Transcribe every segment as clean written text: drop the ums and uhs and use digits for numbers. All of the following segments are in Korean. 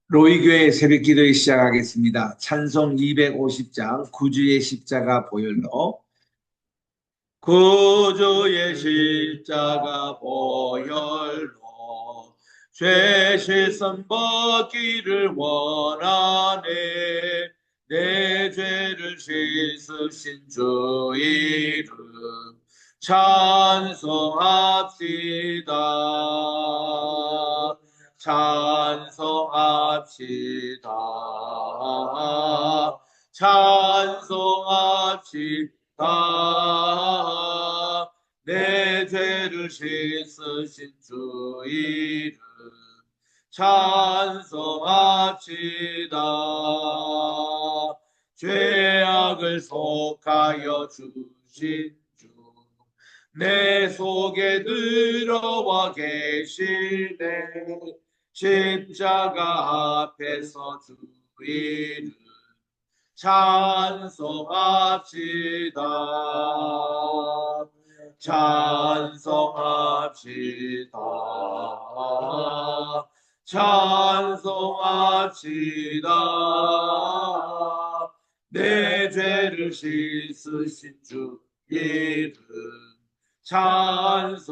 로이교회 새벽기도에 시작하겠습니다. 찬송 250장 구주의 십자가 보혈로. 구주의 십자가 보혈로 죄 씻음 받기를 원하네. 내 죄를 씻으신 주 이름 찬송합시다. 찬송합시다. 찬송합시다. 내 죄를 씻으신 주 이름 찬송합시다. 죄악을 속하여 주신 주 내 속에 들어와 계시네. 십자가 앞에서 주 이름 찬송합시다. 찬송합시다. 찬송합시다. 내 죄를 씻으신 주 이름 찬송합시다.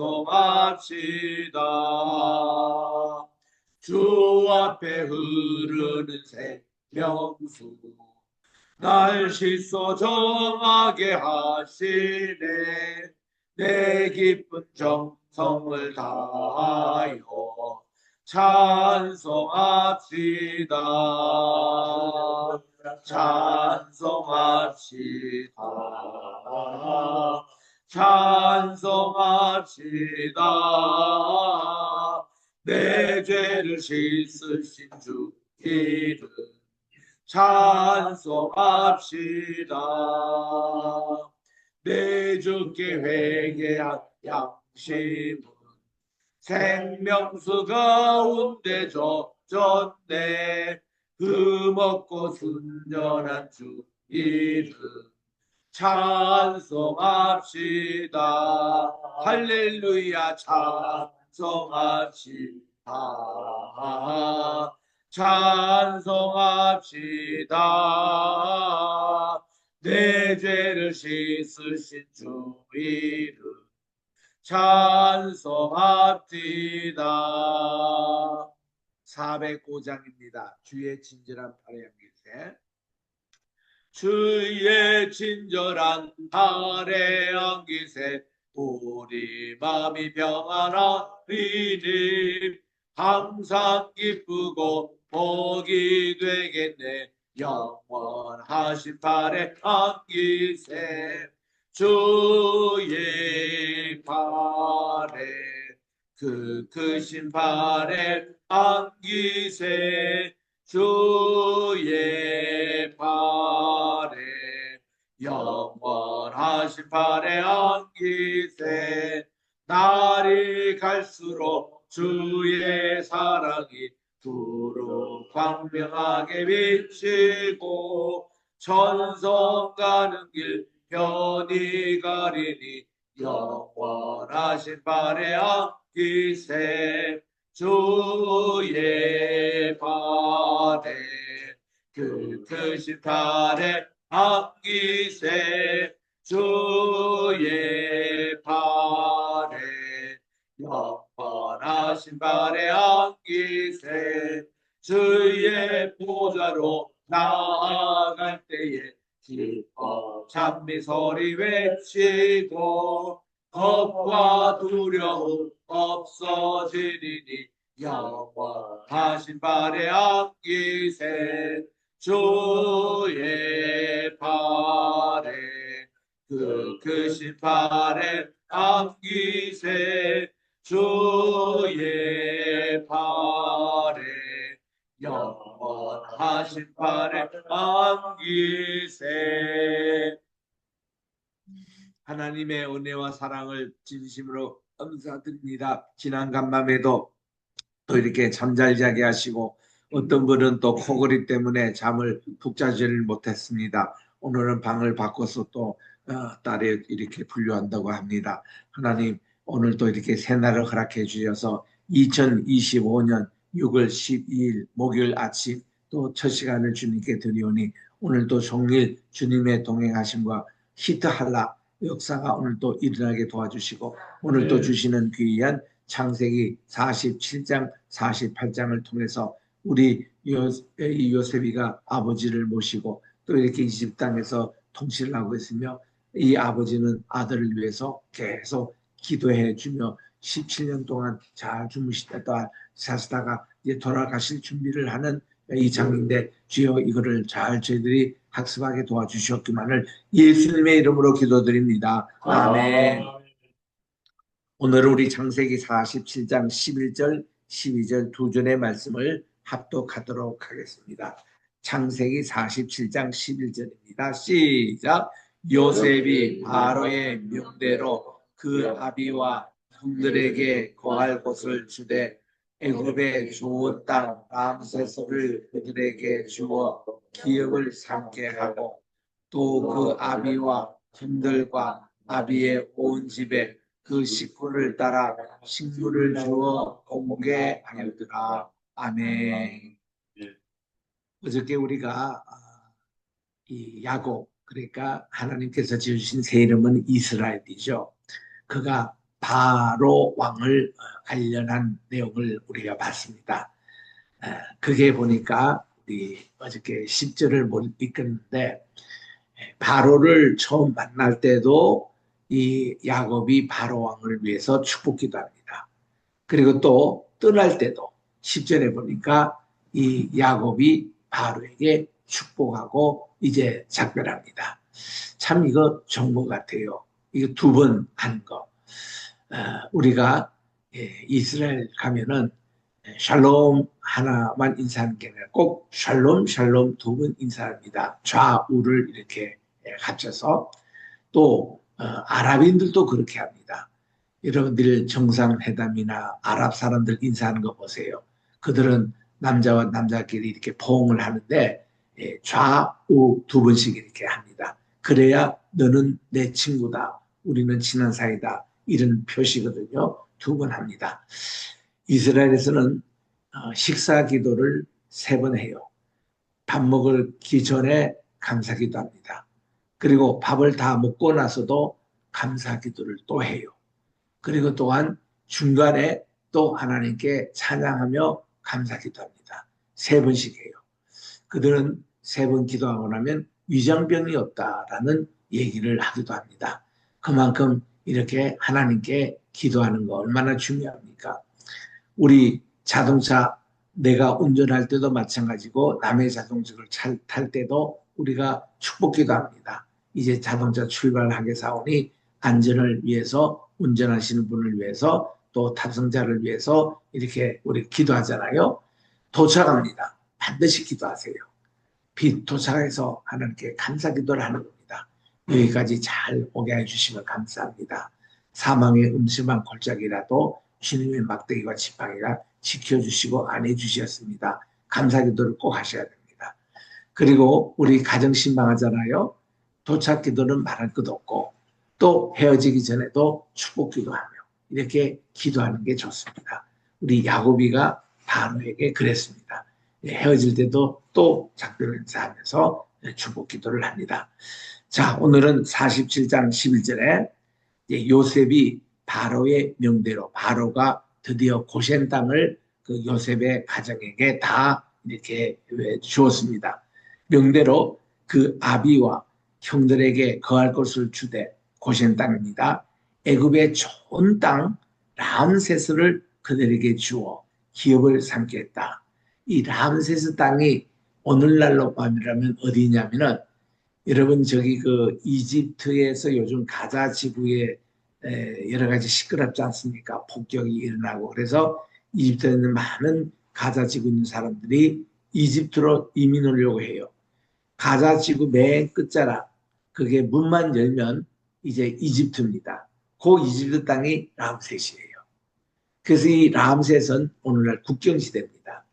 주 앞에 흐르는 생명수 날 씻어 정하게 하시네. 내 기쁜 정성을 다하여 찬송합시다. 찬송합시다. 찬송합시다. 내 죄를 씻으신 주 이름 찬송합시다. 내 주께 회개한 양심은 생명수 가운데 젖었네. 그 먹고 순전한 주 이름 찬송합시다. 할렐루야 찬송합시다. 찬송합시다. 내 죄를 씻으신 주 이름 찬송합시다. 409장입니다. 주의 친절한 팔의 안기세. 주의 친절한 팔의 안기세 우리 마음이 평안하리니 항상 기쁘고 복이 되겠네. 영원하신 팔의 안기세 주의 팔에 그 크신 팔의 안기세 주의 팔에 영원하신 팔의 안기세 날이 갈수록 주의 사랑이 두루 광명하게 비치고 천성 가는 길 편히 가리니 영원하신 팔의 안기세 주의 팔에 그 크신 팔의 안기세 주의 팔에 영원하신 팔의 안기세 주의 보좌로 나아갈 때에 기뻐 찬미 소리 외치고 겁과 두려움 없어지리니 영원하신 팔의 안기세 주의 팔에 그 크신 팔의 안기세 주의 팔에 영원하신 팔의 안기세. 하나님의 은혜와 사랑을 진심으로 감사드립니다. 지난 간밤에도 또 이렇게 잠잘 자게 하시고 어떤 분은 또 코골이 때문에 잠을 푹 자지를 못했습니다. 오늘은 방을 바꿔서 또 딸이 이렇게 분류한다고 합니다. 하나님 오늘도 이렇게 새날을 허락해 주셔서 2025년 6월 12일 목요일 아침 또 첫 시간을 주님께 드리오니 오늘도 종일 주님의 동행하심과 히트할라 역사가 오늘도 일어나게 도와주시고 오늘도 주시는 귀한 창세기 47장 48장을 통해서 우리 요셉이가 아버지를 모시고 또 이렇게 이집 땅에서 통치를 하고 있으며 이 아버지는 아들을 위해서 계속 기도해 주며 17년 동안 잘 주무시다가 자시다가 이제 돌아가실 준비를 하는 이 장인데 주여 이거를 잘 저희들이 학습하게 도와주시옵기만을 예수님의 이름으로 기도드립니다. 아멘. 오늘 우리 창세기 47장 11절 12절 두 절의 말씀을 합독하도록 하겠습니다. 창세기 47장 11절입니다. 시작. 요셉이 바로의 명대로 그 아비와 형들에게 거할 곳을 주되 애굽의 좋은 땅 람세스를 그들에게 주어 기업을 삼게 하고 또 그 아비와 형들과 아비의 온 집에 그 식구를 따라 식물을 주어 공개하였더라. 아멘. 어저께 우리가 이 야곱, 그러니까 하나님께서 지으신 새 이름은 이스라엘이죠. 그가 바로 왕을 관련한 내용을 우리가 봤습니다. 그게 보니까 우리 어저께 10절을 못 읽었는데 바로를 처음 만날 때도 이 야곱이 바로 왕을 위해서 축복기도 합니다. 그리고 또 떠날 때도 10절에 보니까 이 야곱이 바로에게 축복하고 이제 작별합니다. 참 이거 좋은 것 같아요. 이거 두 번 하는 거. 우리가 이스라엘 가면은 샬롬 하나만 인사하는 게 아니라 꼭 샬롬 샬롬 두 번 인사합니다. 좌우를 이렇게 합쳐서 또 아랍인들도 그렇게 합니다. 여러분들 정상회담이나 아랍 사람들 인사하는 거 보세요. 그들은 남자와 남자끼리 이렇게 포옹을 하는데 좌우 두 번씩 이렇게 합니다. 그래야 너는 내 친구다. 우리는 친한 사이다. 이런 표시거든요. 두 번 합니다. 이스라엘에서는 식사 기도를 3번 해요. 밥 먹기 전에 감사 기도합니다. 그리고 밥을 다 먹고 나서도 감사 기도를 또 해요. 그리고 또한 중간에 또 하나님께 찬양하며 감사 기도합니다. 3번씩 해요. 그들은 3번 기도하고 나면 위장병이 없다라는 얘기를 하기도 합니다. 그만큼 이렇게 하나님께 기도하는 거 얼마나 중요합니까? 우리 자동차 내가 운전할 때도 마찬가지고 남의 자동차를 탈 때도 우리가 축복기도 합니다. 이제 자동차 출발하게 사오니 안전을 위해서 운전하시는 분을 위해서 또 탑승자를 위해서 이렇게 우리 기도하잖아요. 도착합니다. 반드시 기도하세요. 도착해서 하나님께 감사 기도를 하는 겁니다. 여기까지 잘 오게 해주시면 감사합니다. 사망의 음침한 골짜기라도 주님의 막대기와 지팡이가 지켜주시고 안해주셨습니다. 감사 기도를 꼭 하셔야 됩니다. 그리고 우리 가정 신방하잖아요. 도착 기도는 말할 것도 없고 또 헤어지기 전에도 축복 기도하며 이렇게 기도하는 게 좋습니다. 우리 야곱이가 바로에게 그랬습니다. 헤어질 때도 또 작별 인사하면서 축복 기도를 합니다. 자, 오늘은 47장 11절에 요셉이 바로의 명대로 바로가 드디어 고센 땅을 그 요셉의 가정에게 다 이렇게 주었습니다. 명대로 그 아비와 형들에게 거할 것을 주되 고센 땅입니다. 애굽의 좋은 땅 람세스를 그들에게 주어 기업을 삼게 했다. 이 람세스 땅이 오늘날로 말하면 어디냐면은 여러분 저기 그 이집트에서 요즘 가자 지구에 여러 가지 시끄럽지 않습니까? 폭격이 일어나고 그래서 이집트에 있는 많은 가자 지구 있는 사람들이 이집트로 이민 오려고 해요. 가자 지구 맨 끝자락 그게 문만 열면 이제 이집트입니다. 그 이집트 땅이 람셋이에요. 그래서 이 람셋은 오늘날 국경지대입니다.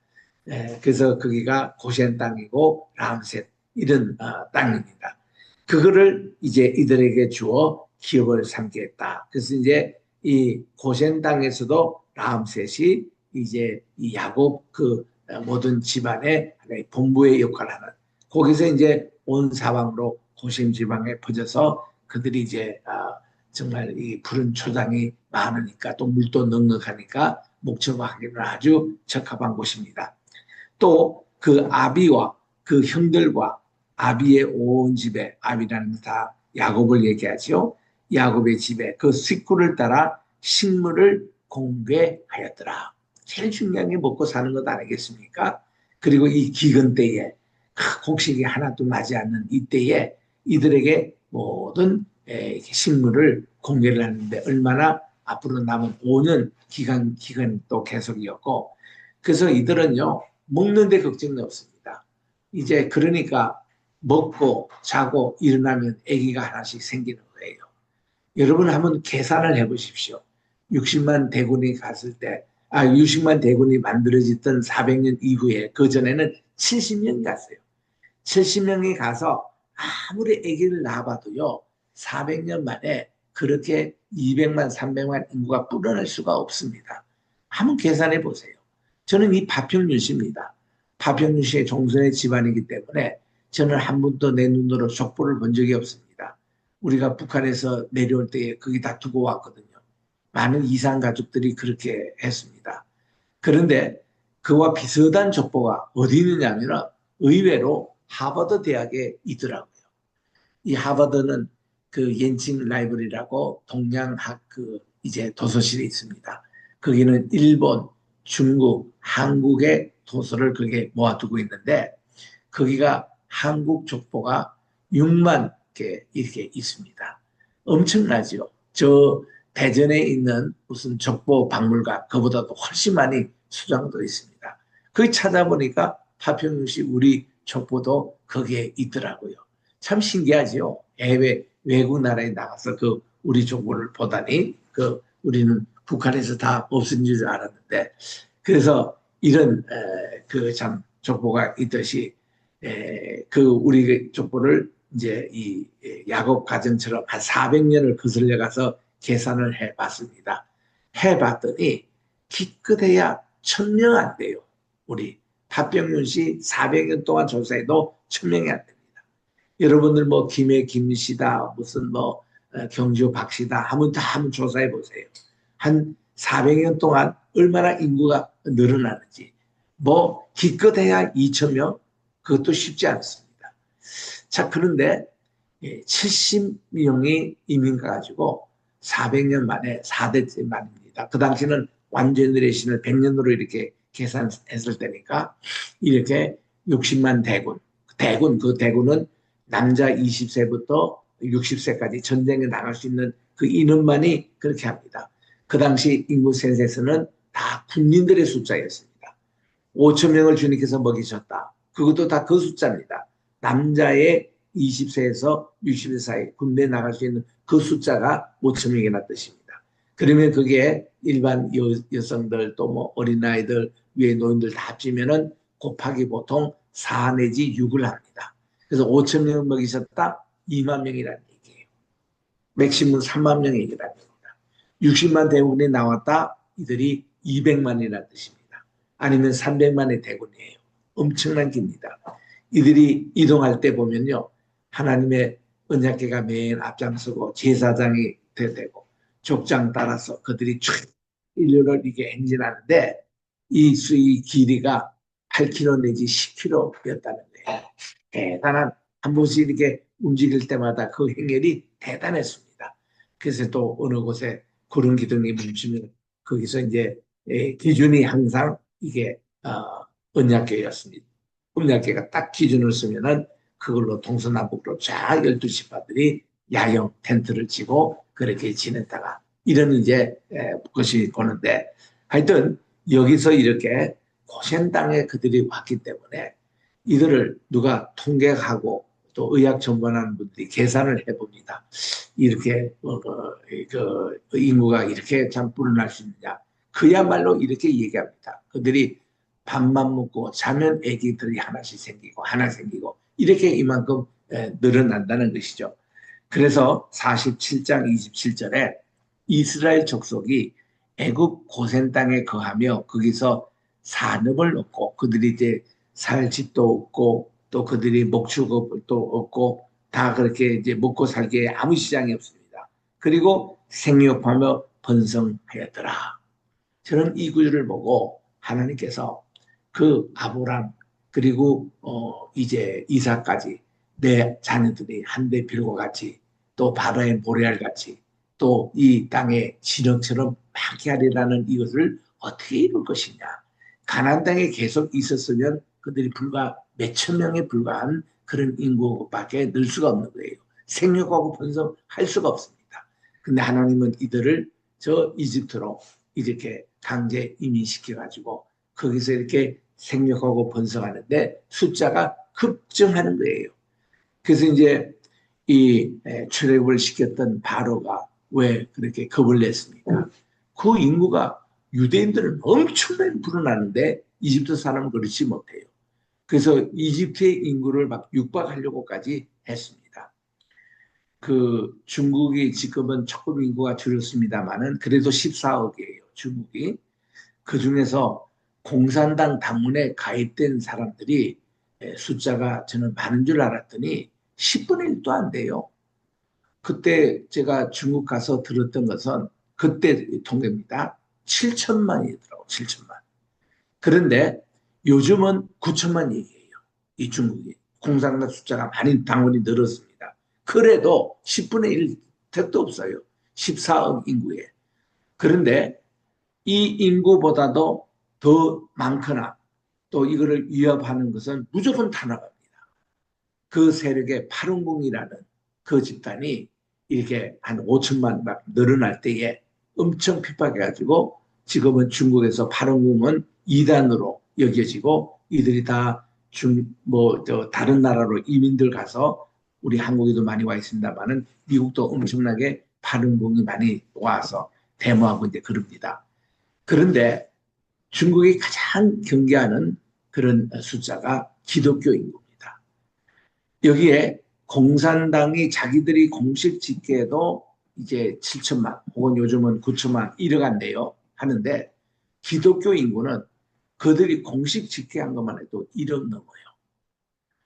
그래서 거기가 고센 땅이고 람셋 이런 땅입니다. 그거를 이제 이들에게 주어 기업을 삼게 했다. 그래서 이제 이 고센 땅에서도 라암셋이 이제 이 야곱 그 모든 집안의 하나의 본부의 역할을 하는, 거기서 이제 온 사방으로 고심 지방에 퍼져서 그들이 이제 정말 이 푸른 초장이 많으니까 또 물도 넉넉하니까 목축하기는 아주 적합한 곳입니다. 또 그 아비와 그 형들과 아비의 온 집에, 아비라는 다 야곱을 얘기하죠. 야곱의 집에 그 식구를 따라 식물을 공개하였더라. 제일 중요한 게 먹고 사는 것 아니겠습니까? 그리고 이 기근 때에 곡식이 하나도 나지 않는 이때에 이들에게 모든 식물을 공개를 하는데, 얼마나 앞으로 남은 5년 기간이 또 계속이었고, 그래서 이들은요 먹는데 걱정이 없습니다. 이제 그러니까 먹고 자고 일어나면 아기가 하나씩 생기는 거예요. 여러분 한번 계산을 해보십시오. 60만 대군이 갔을 때, 60만 대군이 만들어졌던 400년 이후에, 그 전에는 70년 갔어요. 70명이 가서 아무리 아기를 낳아봐도요 400년 만에 그렇게 200만 300만 인구가 불어날 수가 없습니다. 한번 계산해 보세요. 저는 이 파평윤씨입니다. 파평윤씨의 종선의 집안이기 때문에 저는 한 번도 내 눈으로 족보를 본 적이 없습니다. 우리가 북한에서 내려올 때에 거기 다 두고 왔거든요. 많은 이산 가족들이 그렇게 했습니다. 그런데 그와 비슷한 족보가 어디 있느냐면 의외로 하버드 대학에 있더라고요. 이 하버드는 그 옌칭 라이브러리라고 동양학 그 이제 도서실이 있습니다. 거기는 일본, 중국, 한국의 도서를 거기에 모아두고 있는데, 거기가 한국 족보가 6만 개 이렇게 있습니다. 엄청나죠. 저 대전에 있는 무슨 족보 박물관 그보다도 훨씬 많이 수장도 있습니다. 거기 찾아보니까 파평윤씨 우리 족보도 거기에 있더라고요. 참 신기하죠. 외국 나라에 나가서 그 우리 족보를 보다니 그 우리는 북한에서 다 없어진 줄 알았는데, 그래서 이런 그 참 족보가 있듯이 그 우리 족보를 이제 이 야곱 가정처럼 한 400년을 거슬려 가서 계산을 해봤습니다. 해봤더니 기껏해야 1000명 안 돼요. 우리 파병윤씨 400년 동안 조사해도 1000명이 안 됩니다. 여러분들 뭐 김해 김씨다 무슨 뭐 경주 박씨다 한번 조사해 보세요. 한 400년 동안 얼마나 인구가 늘어나는지. 뭐 기껏해야 2000명, 그것도 쉽지 않습니다. 자, 그런데 70명이 이민 가가지고 400년 만에 4대째 만입니다. 그 당시는 완전리레이션을 100년으로 이렇게 계산했을 때니까 이렇게 60만 그 대군은 남자 20세부터 60세까지 전쟁에 나갈 수 있는 그 인원만이 그렇게 합니다. 그 당시 인구 센서스는 다 군인들의 숫자였습니다. 5천 명을 주님께서 먹이셨다. 그것도 다 그 숫자입니다. 남자의 20세에서 60세 사이 군대에 나갈 수 있는 그 숫자가 5천 명이나 뜻입니다. 그러면 그게 일반 여성들 또 뭐 어린아이들 위에 노인들 다 합치면은 곱하기 보통 4 내지 6을 합니다. 그래서 5천 명을 먹이셨다 2만 명이라는 얘기예요. 맥시멈 3만 명의 얘기라는 겁니다. 60만 대군이 나왔다 이들이 200만이라는 뜻입니다. 아니면 300만의 대군이에요. 엄청난 길입니다. 이들이 이동할 때 보면요. 하나님의 언약궤가 맨 앞장서고 제사장이 되고 족장 따라서 그들이 쭉 인류를 이게 행진하는데 이 수의 길이가 8km 내지 10km였다는 거예요. 대단한, 한 번씩 이렇게 움직일 때마다 그 행렬이 대단했습니다. 그래서 또 어느 곳에 구름 기둥이 멈추면 거기서 이제 기준이 항상 이게 언약궤였습니다. 언약궤가 딱 기준을 쓰면은 그걸로 동서남북으로 쫙 12지파들이 야영 텐트를 치고 그렇게 지냈다가 이런 이제 것이 보는데, 하여튼 여기서 이렇게 고센 땅에 그들이 왔기 때문에 이들을 누가 통계하고 또 의학 전문하는 분들이 계산을 해봅니다. 이렇게 그 인구가 이렇게 참 불어날 수 있느냐. 그야말로 이렇게 얘기합니다. 그들이 밥만 먹고 자면 아기들이 하나씩 생기고 하나 생기고 이렇게 이만큼 늘어난다는 것이죠. 그래서 47장 27절에 이스라엘 족속이 애굽 고센 땅에 거하며 거기서 산업을 얻고 그들이 이제 살 집도 없고 또 그들이 목축업도 없고 다 그렇게 이제 먹고 살기에 아무 시장이 없습니다. 그리고 생육하며 번성하였더라. 저는 이 구절을 보고 하나님께서 그 아브람 그리고 이제 이삭까지 내 자녀들이 한데 빌과 같이 또 바다의 모래알 같이 또 이 땅의 진흙처럼 많게 하리라는 이것을 어떻게 이룰 것이냐. 가나안 땅에 계속 있었으면 그들이 불과 몇천 명에 불과한 그런 인구밖에 늘 수가 없는 거예요. 생육하고 번성할 수가 없습니다. 근데 하나님은 이들을 저 이집트로 이렇게 강제 이민시켜가지고 거기서 이렇게 생육하고 번성하는데 숫자가 급증하는 거예요. 그래서 이제 이 출애굽을 시켰던 바로가 왜 그렇게 겁을 냈습니까? 그 인구가 유대인들은 엄청나게 불어나는데 이집트 사람은 그렇지 못해요. 그래서 이집트의 인구를 막 육박하려고까지 했습니다. 그 중국이 지금은 조금 인구가 줄었습니다만은 그래도 14억이에요. 중국이. 그 중에서 공산당 당문에 가입된 사람들이 숫자가 저는 많은 줄 알았더니 10분의 1도 안 돼요. 그때 제가 중국 가서 들었던 것은 그때 통계입니다. 7천만이더라고, 7천만. 그런데 요즘은 9천만 얘기예요. 이 중국이. 공산당 숫자가 많이 당원이 늘었습니다. 그래도 10분의 1 택도 없어요. 14억 인구에. 그런데 이 인구보다도 더 많거나 또 이거를 위협하는 것은 무조건 탄압합니다. 그 세력의 파룬궁이라는 그 집단이 이렇게 한 5천만 막 늘어날 때에 엄청 핍박해가지고 지금은 중국에서 파룬궁은 이단으로 여겨지고 이들이 다 다른 나라로 이민들 가서 우리 한국에도 많이 와 있습니다만은 미국도 엄청나게 파룬궁이 많이 와서 데모하고 이제 그럽니다. 그런데 중국이 가장 경계하는 그런 숫자가 기독교 인구입니다. 여기에 공산당이 자기들이 공식 집계도 이제 7천만 혹은 요즘은 9천만 이뤄간대요. 하는데 기독교 인구는 그들이 공식 집계한 것만 해도 1억 넘어요.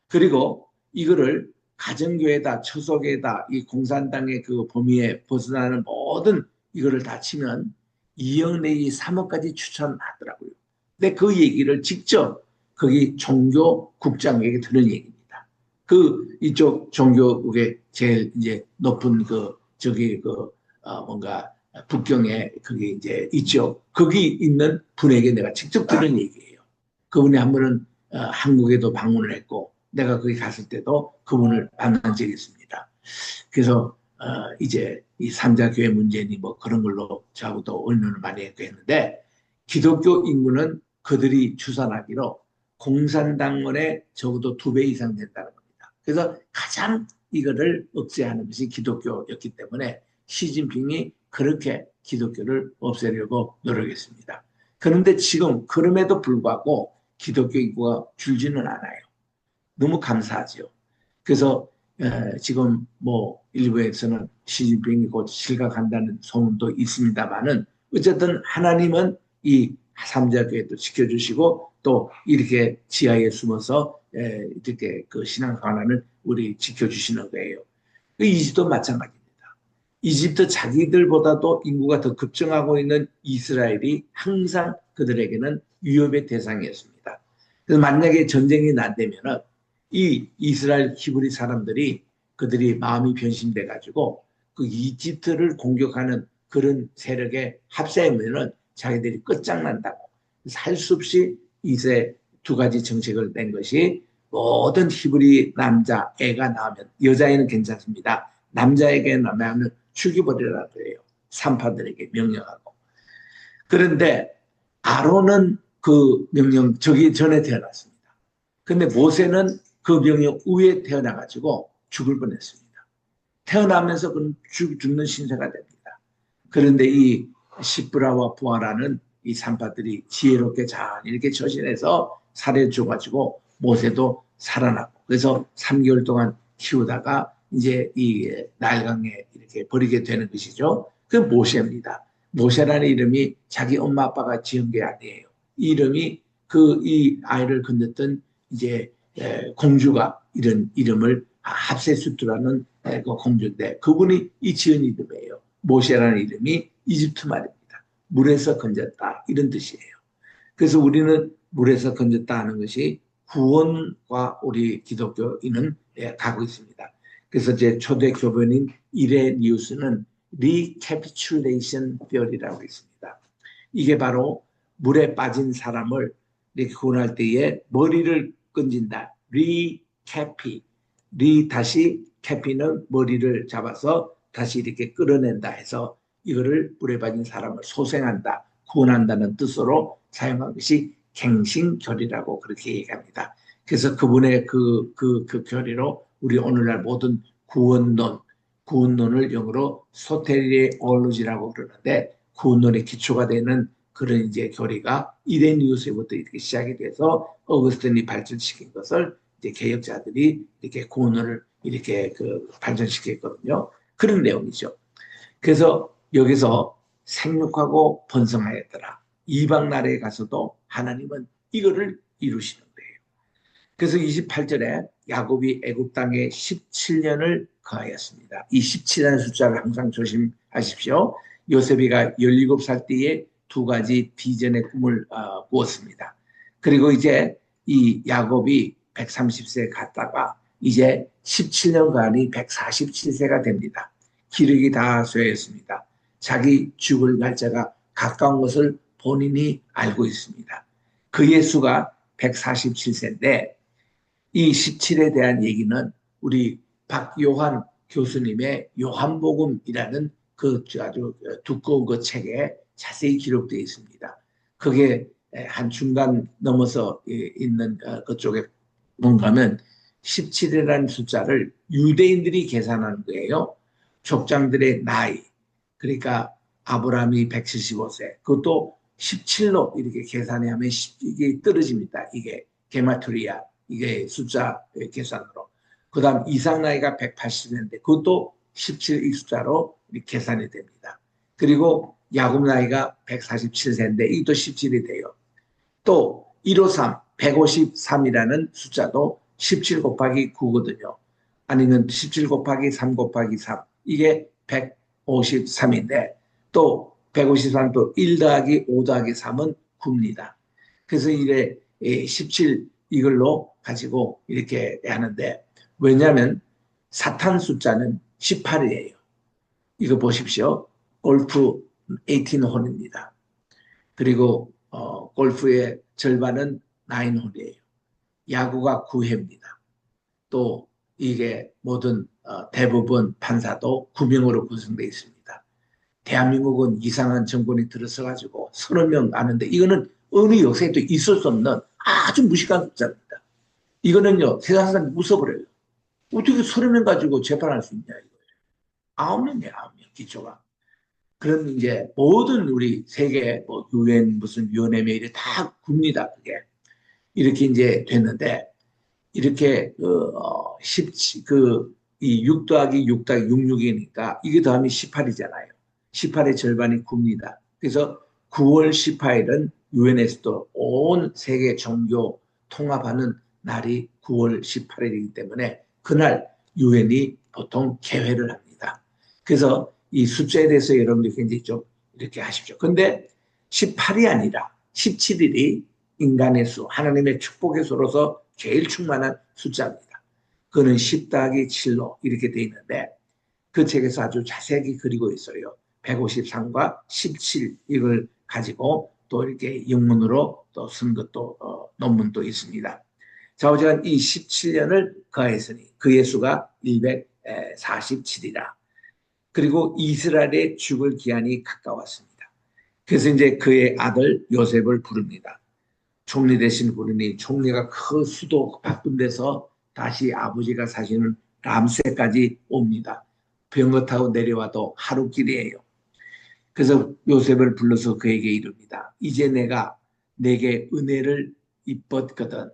그리고 이거를 가정교회다, 처소교회다, 이 공산당의 그 범위에 벗어나는 모든 이거를 다 치면 2억 내지 3억까지 추천하더라고요. 근데 그 얘기를 직접 거기 종교국장에게 들은 얘기입니다. 그 이쪽 종교국의 제일 이제 높은 그 저기 그 뭔가 북경에 그게 이제 있죠. 거기 있는 분에게 내가 직접 들은 얘기예요. 그분이 한 번은 한국에도 방문을 했고 내가 거기 갔을 때도 그분을 만난 적이 있습니다. 그래서 이제 이 삼자교회 문제니 뭐 그런 걸로 저하고도 의논을 많이 했는데 기독교 인구는 그들이 추산하기로 공산당원의 적어도 2배 이상 된다는 겁니다. 그래서 가장 이거를 억제하는 것이 기독교였기 때문에 시진핑이 그렇게 기독교를 없애려고 노력했습니다. 그런데 지금 그럼에도 불구하고 기독교 인구가 줄지는 않아요. 너무 감사하죠. 그래서 지금 뭐 일부에서는 시진핑이 곧 실각한다는 소문도 있습니다만은 어쨌든 하나님은 이 삼자교회도 지켜주시고 또 이렇게 지하에 숨어서 이렇게 그 신앙생활을 우리 지켜주시는 거예요. 이집도 마찬가지입니다. 이집트 자기들보다도 인구가 더 급증하고 있는 이스라엘이 항상 그들에게는 위협의 대상이었습니다. 그래서 만약에 전쟁이 난다면은 이 이스라엘 히브리 사람들이 그들이 마음이 변심돼 가지고 그 이집트를 공격하는 그런 세력에 합세하면은 자기들이 끝장난다고 살 수 없이 이제 2가지 정책을 낸 것이 모든 히브리 남자 애가 나오면 여자애는 괜찮습니다. 남자에게 나오면 죽여버리라고 해요. 산파들에게 명령하고. 그런데 아론은 그 명령 저기 전에 태어났습니다. 근데 모세는 그 명령 후에 태어나가지고 죽을 뻔했습니다. 태어나면서 그는 죽는 신세가 됩니다. 그런데 이 시브라와 부하라는 이 산파들이 지혜롭게 잘 이렇게 처신해서 살해 줘가지고 모세도 살아나고 그래서 3개월 동안 키우다가 이제 이 나일강에 이렇게 버리게 되는 것이죠. 그 모세입니다. 모세라는 이름이 자기 엄마 아빠가 지은 게 아니에요. 이 이름이 이 아이를 건졌던 이제 공주가 이런 이름을 합세수트라는 그 공주인데 그분이 이 지은 이름이에요. 모세라는 이름이 이집트 말입니다. 물에서 건졌다 이런 뜻이에요. 그래서 우리는 물에서 건졌다 하는 것이 구원과 우리 기독교인은 가고 있습니다. 그래서 제 초대 교변인 이레니우스는 recapitulation theory라고 있습니다. 이게 바로 물에 빠진 사람을 이렇게 구원할 때에 머리를 건진다. 리캐피, 다시 캐피는 머리를 잡아서 다시 이렇게 끌어낸다 해서 이거를 물에 빠진 사람을 소생한다, 구원한다는 뜻으로 사용한 것이 갱신교리라고 그렇게 얘기합니다. 그래서 그분의 그 교리로 우리 오늘날 모든 구원론을 영어로 소테리올로지라고 그러는데 구원론의 기초가 되는 그런 이제 교리가 이레니우스부터 이렇게 시작이 돼서 어거스틴이 발전시킨 것을 이제 개혁자들이 이렇게 구원론을 이렇게 발전시켰거든요. 그런 내용이죠. 그래서 여기서 생육하고 번성하였더라. 이방 나라에 가서도 하나님은 이거를 이루시는 거예요. 그래서 28절에 야곱이 애굽 땅에 17년을 거하였습니다. 이 17이라는 숫자를 항상 조심하십시오. 요셉이가 17살 때에 두 가지 비전의 꿈을 꾸었습니다. 그리고 이제 이 야곱이 130세 갔다가 이제 17년간이 147세가 됩니다. 기력이 다 쇠했습니다. 자기 죽을 날짜가 가까운 것을 본인이 알고 있습니다. 그의 수가 147세인데 이 17에 대한 얘기는 우리 박요한 교수님의 요한복음이라는 그 아주 두꺼운 그 책에 자세히 기록되어 있습니다. 그게 한 중간 넘어서 있는 그쪽에 뭔가 하면 17이라는 숫자를 유대인들이 계산하는 거예요. 족장들의 나이, 그러니까 아브라함이 175세, 그것도 17로 이렇게 계산해 하면 이게 떨어집니다. 이게 게마트리아, 이게 숫자 계산으로. 그 다음 이상 나이가 180인데 그것도 17 이 숫자로 계산이 됩니다. 그리고 야곱 나이가 147세인데 이것도 17이 돼요. 또 153, 153이라는 숫자도 17 곱하기 9거든요. 아니면 17 곱하기 3 곱하기 3, 이게 153인데 또 153도 1 더하기 5 더하기 3은 9입니다. 그래서 이래 17 이걸로 가지고 이렇게 하는데 왜냐하면 사탄 숫자는 18이에요. 이거 보십시오. 골프 18홀입니다. 그리고 골프의 절반은 9홀이에요. 야구가 9회입니다. 또 이게 모든 대부분 판사도 9명으로 구성되어 있습니다. 대한민국은 이상한 정권이 들어서가지고 30명 아는데 이거는 어느 역사에도 있을 수 없는 아주 무식한 숫자입니다. 이거는요 세상 사람이 웃어버려요. 어떻게 30명 가지고 재판할 수 있냐 이거예요. 9명이에요. 9명 기초가. 그런 이제 모든 우리 세계 뭐 유엔 무슨 위원회 이래 다 굽니다. 그게 이렇게 이제 됐는데 이렇게 이 6 더하기 6 더하기 66이니까 이게 더하면 18이잖아요. 18의 절반이 9입니다. 그래서 9월 18일은 유엔에서도 온 세계 종교 통합하는 날이 9월 18일이기 때문에 그날 유엔이 보통 개회를 합니다. 그래서 이 숫자에 대해서 여러분들이 굉장히 좀 이렇게 하십시오. 근데 18이 아니라 17일이 인간의 수, 하나님의 축복의 수로서 제일 충만한 숫자입니다. 그거는 10 더하기 7로 이렇게 돼 있는데 그 책에서 아주 자세하게 그리고 있어요. 153과 17 이걸 가지고 또 이렇게 영문으로 또 쓴 것도 논문도 있습니다. 자, 어쨌든 이 17년을 거했으니 그의 수가 147이라. 그리고 이스라엘의 죽을 기한이 가까웠습니다. 그래서 이제 그의 아들 요셉을 부릅니다. 총리 대신 부르니 총리가 그 수도 바쁜 데서 다시 아버지가 사시는 람세까지 옵니다. 병거 타고 내려와도 하루 길이에요. 그래서 요셉을 불러서 그에게 이릅니다. 이제 내가 내게 은혜를 입었거든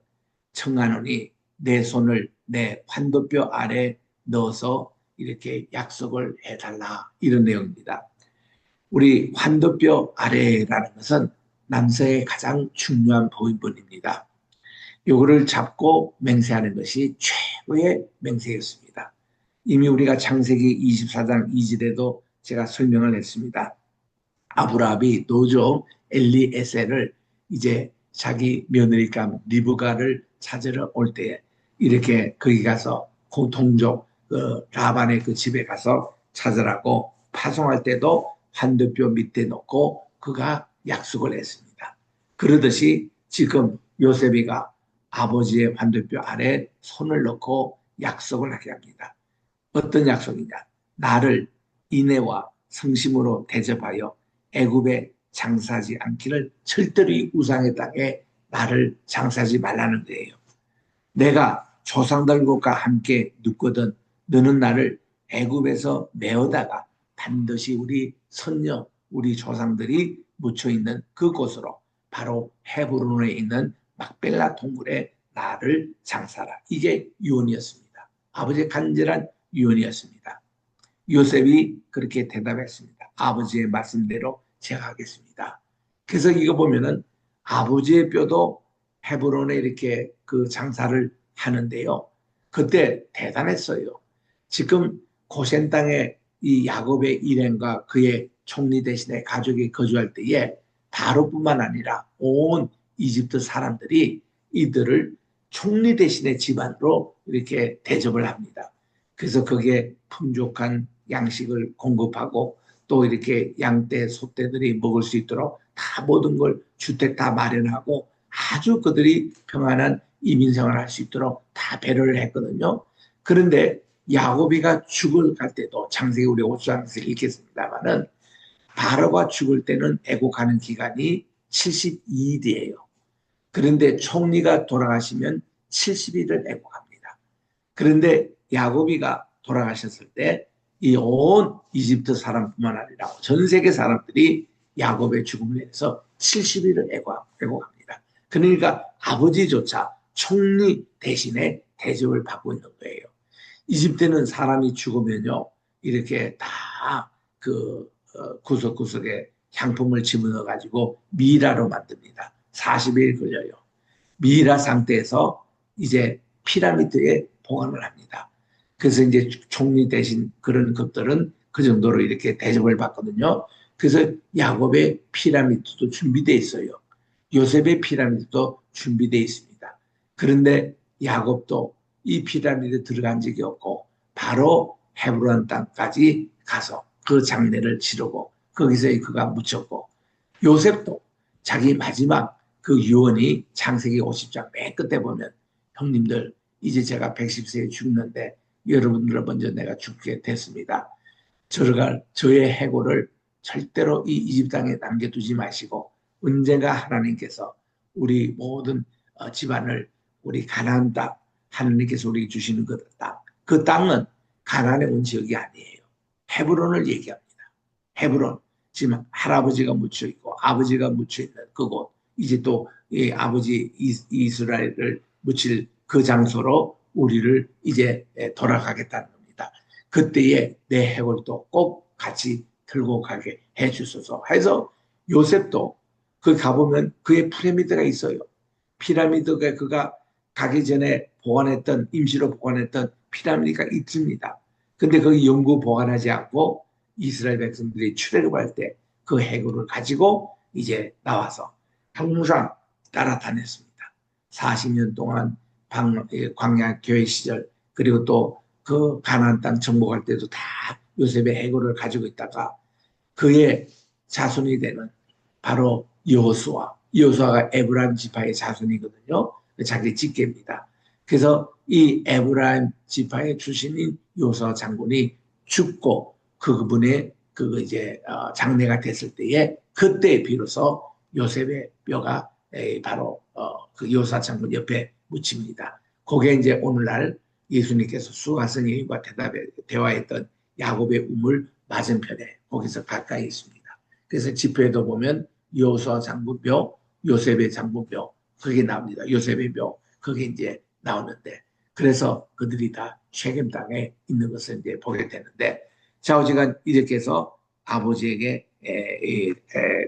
청하노니 내 손을 내 환도뼈 아래 넣어서 이렇게 약속을 해달라 이런 내용입니다. 우리 환도뼈 아래라는 것은 남성의 가장 중요한 부분입니다. 요거를 잡고 맹세하는 것이 최고의 맹세였습니다. 이미 우리가 창세기 24장 2절에도 제가 설명을 했습니다. 아브라함이 노종 엘리에셀을 이제 자기 며느리감 리브가를 찾으러 올 때에 이렇게 거기 가서 그 동족 라반의 그 집에 가서 찾으라고 파송할 때도 환도뼈 밑에 놓고 그가 약속을 했습니다. 그러듯이 지금 요셉이가 아버지의 환도뼈 아래 손을 넣고 약속을 하게 합니다. 어떤 약속이냐? 나를 인애와 성심으로 대접하여 애굽에 장사하지 않기를 절대로 이 우상의 땅에 나를 장사하지 말라는 거예요. 내가 조상들과 함께 눕거든 너는 나를 애굽에서 메어다가 반드시 우리 선녀, 우리 조상들이 묻혀있는 그곳으로 바로 헤브론에 있는 막벨라 동굴에 나를 장사하라. 이게 유언이었습니다. 아버지의 간절한 유언이었습니다. 요셉이 그렇게 대답했습니다. 아버지의 말씀대로 제가 하겠습니다. 그래서 이거 보면은 아버지의 뼈도 헤브론에 이렇게 그 장사를 하는데요. 그때 대단했어요. 지금 고센 땅에 이 야곱의 일행과 그의 총리 대신에 가족이 거주할 때에 바로뿐만 아니라 온 이집트 사람들이 이들을 총리 대신의 집안으로 이렇게 대접을 합니다. 그래서 거기에 풍족한 양식을 공급하고 또 이렇게 양떼, 소떼들이 먹을 수 있도록 다 모든 걸 주택 다 마련하고 아주 그들이 평안한 이민 생활을 할 수 있도록 다 배려를 했거든요. 그런데 야곱이가 죽을 갈 때도 창세기 우리 5장에서 읽겠습니다만은 바로가 죽을 때는 애곡하는 기간이 72일이에요. 그런데 총리가 돌아가시면 70일을 애곡합니다. 그런데 야곱이가 돌아가셨을 때 이 온 이집트 사람뿐만 아니라 전 세계 사람들이 야곱의 죽음에 대해서 70일을 애곡합니다. 그러니까 아버지조차 총리 대신에 대접을 받고 있는 거예요. 이집트는 사람이 죽으면요 이렇게 다 그 구석구석에 향품을 집어넣어 가지고 미라로 만듭니다. 40일 걸려요. 미라 상태에서 이제 피라미드에 보관을 합니다. 그래서 이제 총리 대신 그런 것들은 그 정도로 이렇게 대접을 받거든요. 그래서 야곱의 피라미드도 준비되어 있어요. 요셉의 피라미드도 준비되어 있습니다. 그런데 야곱도 이 피라미드에 들어간 적이 없고 바로 헤브론 땅까지 가서 그 장례를 치르고 거기서 그가 묻혔고 요셉도 자기 마지막 그 유언이 창세기 50장 맨 끝에 보면 형님들 이제 제가 110세에 죽는데 여러분들 먼저 내가 죽게 됐습니다. 저의 해골을 절대로 이 이집트 땅에 남겨두지 마시고 언젠가 하나님께서 우리 모든 집안을 우리 가나안 땅 하나님께서 우리에게 주시는 그 땅, 그 땅은 가나안에 온 지역이 아니에요. 헤브론을 얘기합니다. 헤브론 지금 할아버지가 묻혀 있고 아버지가 묻혀 있는 그곳 이제 또 아버지 이스라엘을 묻힐 그 장소로 우리를 이제 돌아가겠다는 겁니다. 그때에 내 해골도 꼭 같이 들고 가게 해주소서 해서 요셉도 그 가보면 그의 피라미드가 있어요. 피라미드가 그가 가기 전에 보관했던 임시로 보관했던 피라미드가 있습니다. 근데 거기 영구 보관하지 않고 이스라엘 백성들이 출애굽할 때 그 해골을 가지고 이제 나와서 항상 따라다녔습니다. 40년 동안 광야 교회 시절 그리고 또 그 가나안 땅 정복할 때도 다 요셉의 해골을 가지고 있다가 그의 자손이 되는 바로 여호수아가 에브라임 지파의 자손이거든요. 자기 직계입니다. 그래서 이 에브라임 지파의 출신인 여호수아 장군이 죽고 그분의 그 이제 장례가 됐을 때에 그때 비로소 요셉의 뼈가 바로 그 여호수아 장군 옆에 묻힙니다. 그게 이제 오늘날 예수님께서 수가성 여인과 대화했던 야곱의 우물 맞은편에 거기서 가까이 있습니다. 그래서 지표에도 보면 여호수아 장군뼈, 요셉의 장군뼈 그게 나옵니다. 요셉의 뼈 그게 이제 나오는데 그래서 그들이 다 쉐겜 땅에 있는 것을 이제 보게 되는데 좌우지간 이렇게 해서 아버지에게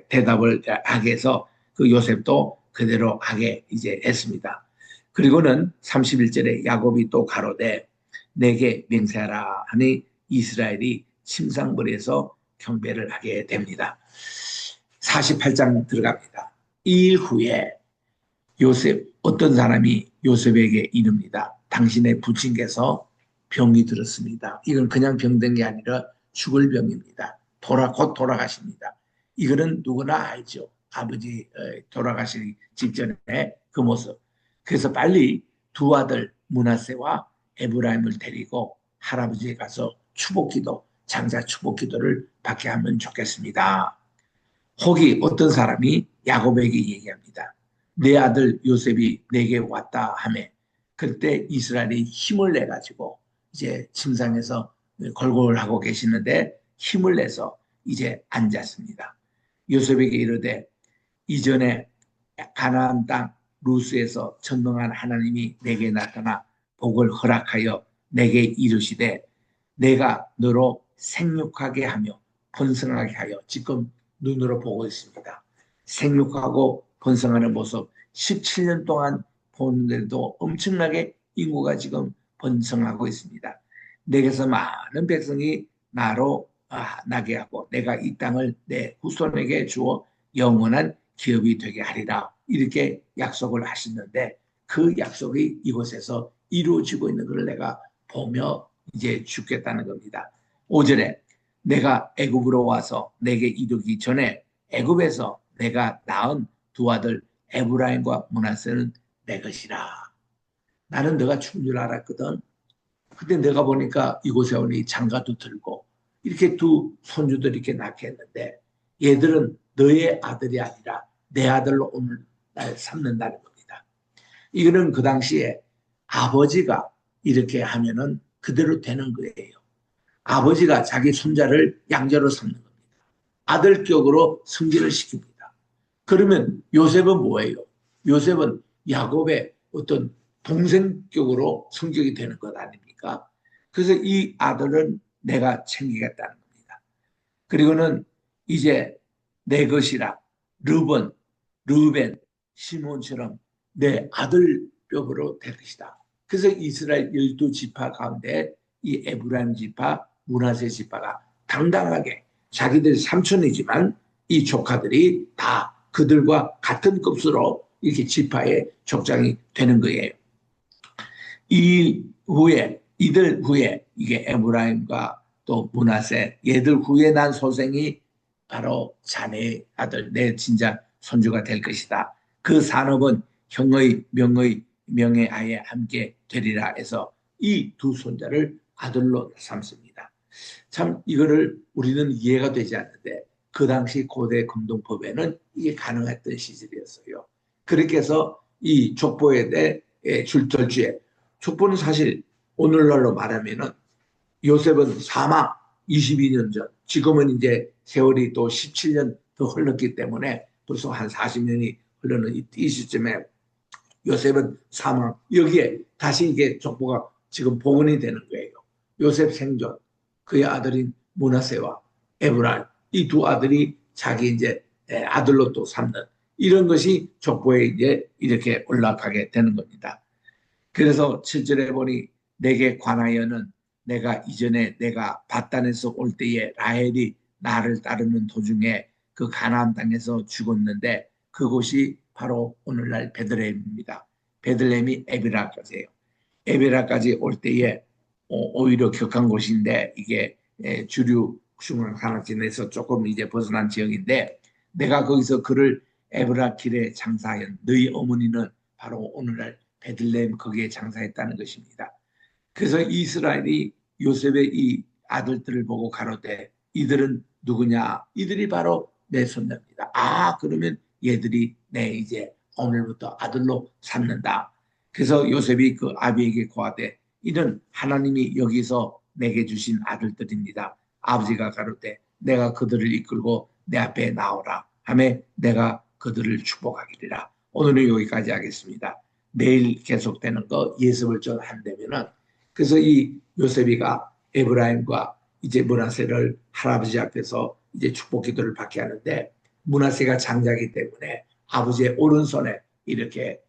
대답을 하게 해서 그 요셉도 그대로 하게 이제 했습니다. 그리고는 31절에 야곱이 또 가로되 내게 맹세하라 하니 이스라엘이 침상머리에서 경배를 하게 됩니다. 48장 들어갑니다. 이 일 후에 요셉 어떤 사람이 요셉에게 이릅니다. 당신의 부친께서 병이 들었습니다. 이건 그냥 병든 게 아니라 죽을 병입니다. 곧 돌아가십니다. 이거는 누구나 알죠. 아버지 돌아가시기 직전에 그 모습. 그래서 빨리 두 아들 므낫세와 에브라임을 데리고 할아버지에 가서 축복기도, 장자 축복기도를 받게 하면 좋겠습니다. 혹이 어떤 사람이 야곱에게 얘기합니다. 내 아들 요셉이 내게 왔다 하매 그때 이스라엘이 힘을 내 가지고 이제 침상에서 골골하고 계시는데 힘을 내서 이제 앉았습니다. 요셉에게 이르되 이전에 가나안 땅 루스에서 전능한 하나님이 내게 나타나 복을 허락하여 내게 이르시되 내가 너로 생육하게 하며 번성하게 하여 지금 눈으로 보고 있습니다. 생육하고 번성하는 모습 17년 동안 보는데도 엄청나게 인구가 지금 번성하고 있습니다. 내게서 많은 백성이 나로 나게 하고 내가 이 땅을 내 후손에게 주어 영원한 기업이 되게 하리라 이렇게 약속을 하시는데 그 약속이 이곳에서 이루어지고 있는 것을 내가 보며 이제 죽겠다는 겁니다. 5절에 내가 애굽으로 와서 내게 이르기 전에 애굽에서 내가 낳은 두 아들 에브라임과 므낫세는 내 것이라. 나는 너가 죽은 줄 알았거든. 근데 내가 보니까 이곳에 오니 장가도 들고 이렇게 두 손주들이 이렇게 낳게 했는데 얘들은 너의 아들이 아니라 내 아들로 오늘날 삼는다는 겁니다. 이거는 그 당시에 아버지가 이렇게 하면은 그대로 되는 거예요. 아버지가 자기 손자를 양자로 삼는 겁니다. 아들격으로 승진을 시킵니다. 그러면 요셉은 뭐예요? 요셉은 야곱의 어떤 동생격으로 성격이 되는 것 아닙니까? 그래서 이 아들은 내가 챙기겠다는 겁니다. 그리고는 이제 내 것이라 르벤, 시몬처럼 내 아들격으로 될 것이다. 그래서 이스라엘 12지파 가운데 이 에브라임 지파, 므낫세 지파가 당당하게 자기들 삼촌이지만 이 조카들이 다 그들과 같은 급수로 이렇게 지파의 족장이 되는 거예요. 이들 후에 이게 에브라임과 또 므낫세 얘들 후에 난 소생이 바로 자네 아들 내 진짜 손주가 될 것이다. 그 산업은 형의 명예 아에 함께 되리라 해서 이 두 손자를 아들로 삼습니다. 참 이거를 우리는 이해가 되지 않는데 그 당시 고대 금동법에는 이게 가능했던 시절이었어요. 그렇게 해서 이 족보에 대해 줄절주에 족보는 사실 오늘날로 말하면은 요셉은 사망 22년 전 지금은 이제 세월이 또 17년 더 흘렀기 때문에 벌써 한 40년이 흐르는 이 시점에 요셉은 사망 여기에 다시 이게 족보가 지금 복원이 되는 거예요. 요셉 생존 그의 아들인 므낫세와 에브라임 이 두 아들이 자기 이제 아들로 또 삼는 이런 것이 족보에 이제 이렇게 올라가게 되는 겁니다. 그래서 7절에 보니 내게 관하여는 내가 이전에 내가 바단에서 올 때에 라헬이 나를 따르는 도중에 그 가나안 땅에서 죽었는데 그곳이 바로 오늘날 베들레헴입니다. 베들레헴이 에베라까지예요. 에베라까지 올 때에 오히려 격한 곳인데 이게 주류 흉악산악지에서 조금 이제 벗어난 지역인데 내가 거기서 그를 에브라 길에 장사한 너희 어머니는 바로 오늘날 베들레헴 거기에 장사했다는 것입니다. 그래서 이스라엘이 요셉의 이 아들들을 보고 가로되 이들은 누구냐? 이들이 바로 내 손자입니다. 그러면 얘들이 내 이제 오늘부터 아들로 삼는다. 그래서 요셉이 그 아비에게 고하되 이는 하나님이 여기서 내게 주신 아들들입니다. 아버지가 가로되 내가 그들을 이끌고 내 앞에 나오라 하며 내가 그들을 축복하기리라. 오늘은 여기까지 하겠습니다. 내일 계속되는 거 예습을 좀 한다면은 그래서 이 요셉이가 에브라임과 이제 므낫세를 할아버지 앞에서 이제 축복 기도를 받게 하는데 므낫세가 장자이기 때문에 아버지의 오른손에 이렇게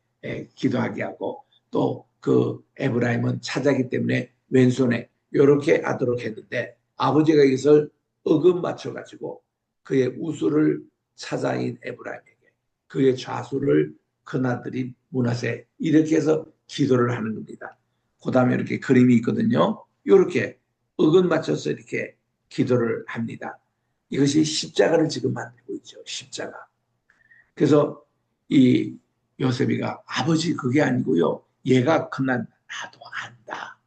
기도하게 하고 또 그 에브라임은 차자이기 때문에 왼손에 이렇게 하도록 했는데 아버지가 이것을 어금 맞춰가지고 그의 우수를 차자인 에브라임에게 그의 좌수를 큰아들인 므낫세 이렇게 해서 기도를 하는 겁니다. 그 다음에 이렇게 그림이 있거든요. 이렇게 어금 맞춰서 이렇게 기도를 합니다. 이것이 십자가를 지금 만들고 있죠. 십자가. 그래서 이 요셉이가 아버지 그게 아니고요. 얘가 큰난 나도 안다.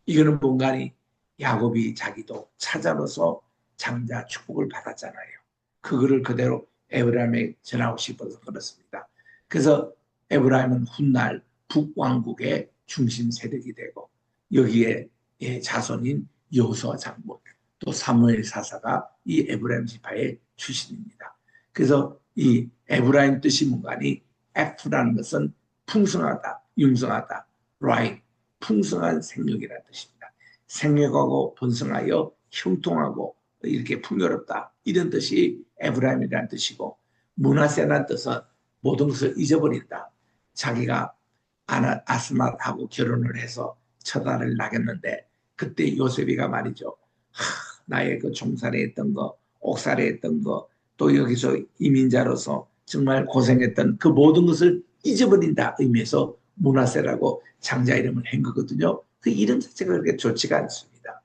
이거는 뭔가니 야곱이 자기도 찾아로서 장자 축복을 받았잖아요. 그거를 그대로 에브라임에 전하고 싶어서 그렇습니다. 그래서 에브라임은 훗날 북왕국의 중심 세력이 되고 여기에 자손인 여호수아 장군 또 사무엘 사사가 이 에브라임 지파의 출신입니다. 그래서 이 에브라임 뜻이 뭔가니 F라는 것은 풍성하다, 융성하다, right, 풍성한 생육이라는 뜻입니다. 생육하고 번성하여 형통하고 이렇게 풍요롭다 이런 뜻이 에브라임이라는 뜻이고 므낫세라는 뜻은 모든 것을 잊어버린다. 자기가 아스맛하고 결혼을 해서 첫 아를 낳았는데 그때 요셉이가 말이죠. 나의 그 종살이 했던 거, 옥살이 했던 거, 또 여기서 이민자로서 정말 고생했던 그 모든 것을 잊어버린다 의미에서 므낫세라고 장자 이름을 한 거거든요. 그 이름 자체가 그렇게 좋지가 않습니다.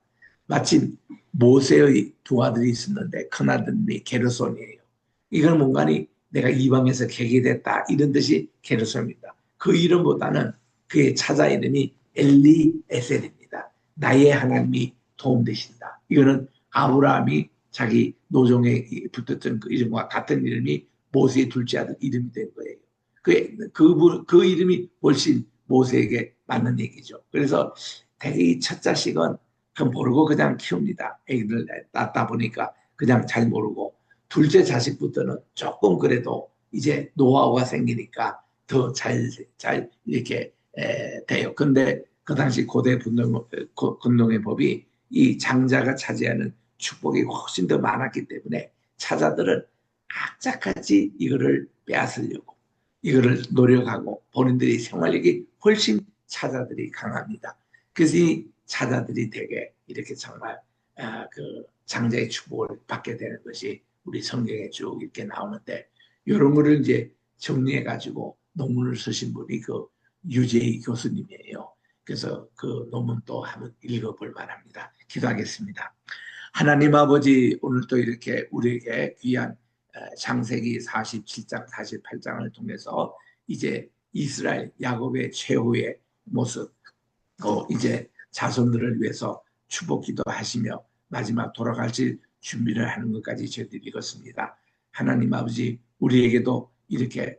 마침 모세의 두 아들이 있었는데 큰아들이 게르손이에요. 이건 뭔가니 내가 이방에서 계기됐다 이런 뜻이 게르손입니다. 그 이름보다는 그의 차자 이름이 엘리에셀입니다. 나의 하나님이 도움되신다. 이거는 아브라함이 자기 노종에 붙었던 그 이름과 같은 이름이 모세의 둘째 아들 이름이 된 거예요. 그 이름이 훨씬 모세에게 맞는 얘기죠. 그래서 대개 이 첫 자식은 모르고 그냥 키웁니다. 애기들 낳다 보니까 그냥 잘 모르고 둘째 자식부터는 조금 그래도 이제 노하우가 생기니까 더 잘 이렇게 돼요. 근데 그 당시 고대 분농의 법이 이 장자가 차지하는 축복이 훨씬 더 많았기 때문에 차자들은 악착같이 이거를 빼앗으려고 이거를 노력하고 본인들이 생활력이 훨씬 차자들이 강합니다. 그래서 이 차자들이 되게 이렇게 정말 그 장자의 축복을 받게 되는 것이 우리 성경에 쭉 이렇게 나오는데 이런 거를 이제 정리해 가지고 논문을 쓰신 분이 그 유재희 교수님이에요. 그래서 그 논문 또 한번 읽어볼 만합니다. 기도하겠습니다. 하나님 아버지 오늘 또 이렇게 우리에게 귀한 창세기 47장 48장을 통해서 이제 이스라엘 야곱의 최후의 모습 또 이제 자손들을 위해서 축복 기도하시며 마지막 돌아가실 준비를 하는 것까지 저희들이 읽었습니다. 하나님 아버지 우리에게도 이렇게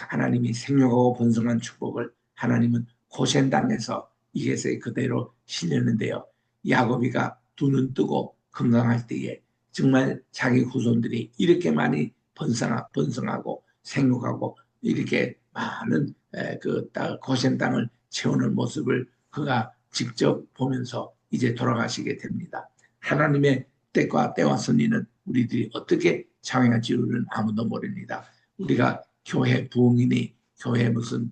하나님이 생육하고 번성한 축복을 하나님은 고센 땅에서 이것에 그대로 실렸는데요. 야곱이가 두 눈 뜨고 건강할 때에 정말 자기 후손들이 이렇게 많이 번성하고 생육하고 이렇게 많은 그 고센 땅을 채우는 모습을 그가 직접 보면서 이제 돌아가시게 됩니다. 하나님의 때와 선리는 우리들이 어떻게 장행할지는 아무도 모릅니다. 우리가 교회 부흥이니 교회 무슨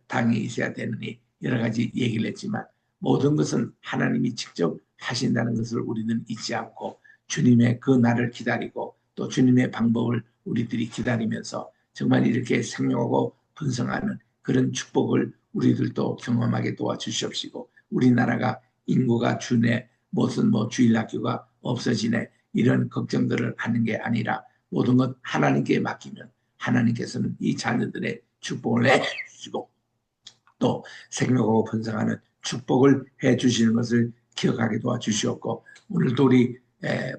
당이 있어야 되느니 여러 가지 얘기를 했지만 모든 것은 하나님이 직접 하신다는 것을 우리는 잊지 않고 주님의 그 날을 기다리고 또 주님의 방법을 우리들이 기다리면서 정말 이렇게 생명하고 분성하는 그런 축복을 우리들도 경험하게 도와주시옵시고 우리나라가 인구가 주네 무슨 주일학교가 없어지네 이런 걱정들을 하는 게 아니라 모든 것 하나님께 맡기면 하나님께서는 이 자녀들의 축복을 해주시고 또 생명하고 번성하는 축복을 해주시는 것을 기억하게 도와주시옵고 오늘도 우리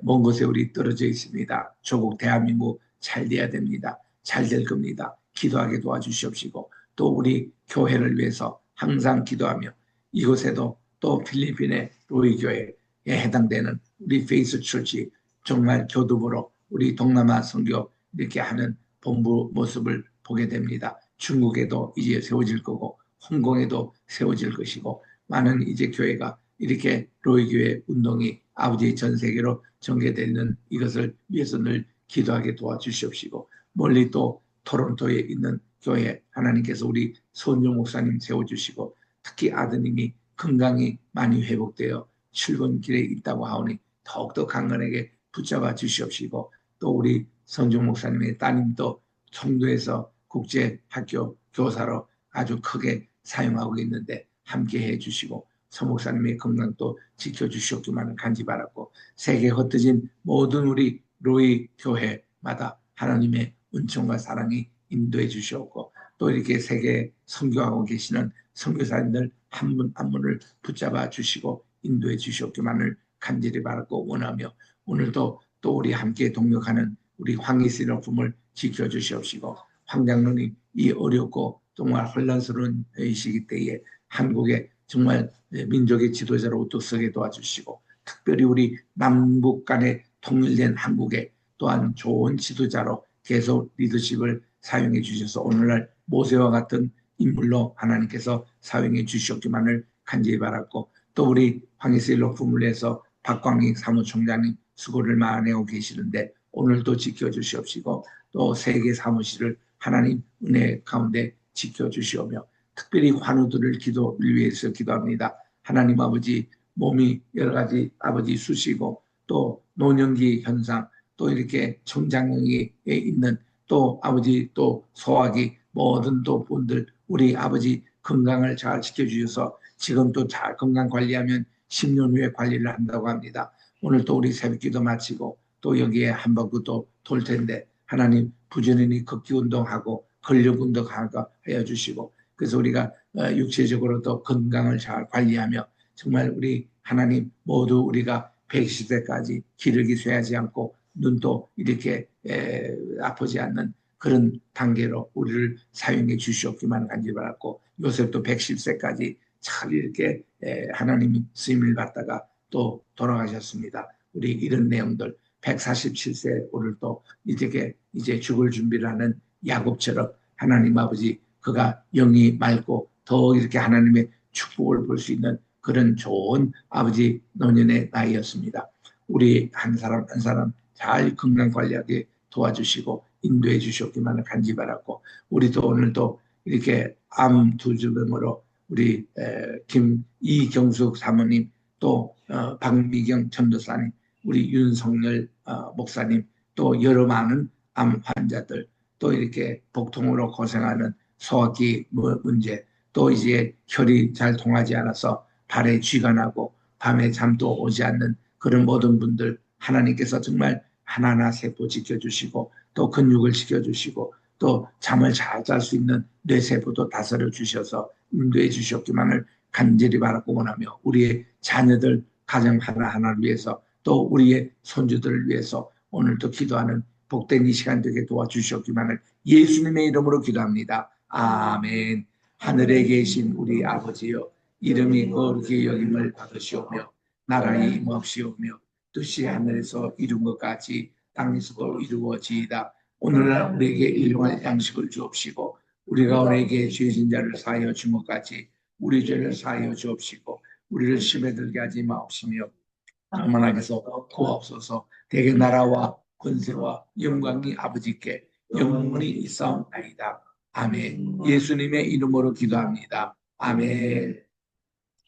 먼 곳에 우리 떨어져 있습니다. 조국 대한민국 잘 돼야 됩니다. 잘 될 겁니다. 기도하게 도와주시옵시고 또 우리 교회를 위해서 항상 기도하며 이곳에도 또 필리핀의 로이교회에 해당되는 우리 페이스 처치 정말 교두보로 우리 동남아 선교 이렇게 하는 본부 모습을 보게 됩니다. 중국에도 이제 세워질 거고 홍콩에도 세워질 것이고 많은 이제 교회가 이렇게 로이교회 운동이 아버지 전 세계로 전개되는 이것을 위해서 늘 기도하게 도와주시옵시고, 멀리 또 토론토에 있는 교회 하나님께서 우리 손주 목사님 세워주시고, 특히 아드님이 건강이 많이 회복되어 출근길에 있다고 하오니 더욱더 강건하게 붙잡아 주시옵시고, 또 우리 성종 목사님의 따님도 청도에서 국제학교 교사로 아주 크게 사용하고 있는데 함께 해주시고, 서 목사님의 건강도 지켜주시옵기만을 간지 바랐고, 세계 흩어진 모든 우리 로이 교회마다 하나님의 은총과 사랑이 인도해 주시옵고, 또 이렇게 세계 선교하고 계시는 선교사님들 한 분 한 분을 붙잡아 주시고 인도해 주시옵기만을 간절히 바라고 원하며, 오늘도 또 우리 함께 동역하는 우리 황희슬 부품을 지켜주시옵시고, 황 장로님 이 어렵고 정말 혼란스러운 이 시기 때에 한국의 정말 민족의 지도자로 또 서게 도와주시고, 특별히 우리 남북 간의 통일된 한국에 또한 좋은 지도자로 계속 리더십을 사용해 주셔서 오늘날 모세와 같은 인물로 하나님께서 사용해 주시옵기만을 간절히 바랐고, 또 우리 황희슬 부품을 위해서 박광익 사무총장님 수고를 많이 하고 계시는데 오늘도 지켜주시옵시고, 또 세계 사무실을 하나님 은혜 가운데 지켜주시오며, 특별히 환우들을 위해서 기도합니다. 하나님 아버지, 몸이 여러 가지 아버지 쑤시고 또 노년기 현상, 또 이렇게 청장기에 있는 또 아버지 또 소화기 모든 또 분들 우리 아버지 건강을 잘 지켜주셔서 지금 또 잘 건강 관리하면 10년 후에 관리를 한다고 합니다. 오늘 또 우리 새벽기도 마치고 또 여기에 한 바퀴 또 돌 텐데 하나님 부지런히 걷기 운동하고 근력 운동하게 하여 주시고, 그래서 우리가 육체적으로도 건강을 잘 관리하며 정말 우리 하나님 모두 우리가 110세까지 기력이 쇠하지 않고 눈도 이렇게 아프지 않는 그런 단계로 우리를 사용해 주시옵기만 간절히 바랐고, 요셉도 110세까지 잘 이렇게 하나님 쓰임을 받다가 또 돌아가셨습니다. 우리 이런 내용들 147세 오늘 또 이제 죽을 준비를 하는 야곱처럼 하나님 아버지 그가 영이 맑고 더 이렇게 하나님의 축복을 볼 수 있는 그런 좋은 아버지 노년의 나이였습니다. 우리 한 사람 한 사람 잘 건강 관리하게 도와주시고 인도해 주셨기만을 간절히 바랐고, 우리도 오늘도 이렇게 암 두주병으로 우리 이경숙 사모님, 또 박미경 전도사님, 우리 윤석열 목사님, 또 여러 많은 암 환자들, 또 이렇게 복통으로 고생하는 소화기 문제, 또 이제 혈이 잘 통하지 않아서 발에 쥐가 나고 밤에 잠도 오지 않는 그런 모든 분들 하나님께서 정말 하나하나 세포 지켜주시고 또 근육을 지켜주시고 또 잠을 잘 잘 수 있는 뇌세포도 다스려 주셔서 인도해 주셨기만을 간절히 바라고 원하며, 우리의 자녀들 가정 하나하나를 위해서 또 우리의 손주들을 위해서 오늘도 기도하는 복된 이 시간 되게 도와주셨기만을 예수님의 이름으로 기도합니다. 아멘. 하늘에 계신 우리 아버지여, 이름이 거룩히 여김을 받으시오며 나라의 임옵시오며 뜻이 하늘에서 이룬 것 같이 땅에서도 이루어지이다. 오늘날 우리에게 일용할 양식을 주옵시고 우리가 우리에게 죄진 자를 사하여 준 것 같이 우리 죄를 사하여 주옵시고 우리를 시험에 들게 하지 마옵시며 만왕에서 구하옵소서. 대개 나라와 권세와 영광이 아버지께 영원히 있사옵나이다. 아멘. 예수님의 이름으로 기도합니다. 아멘.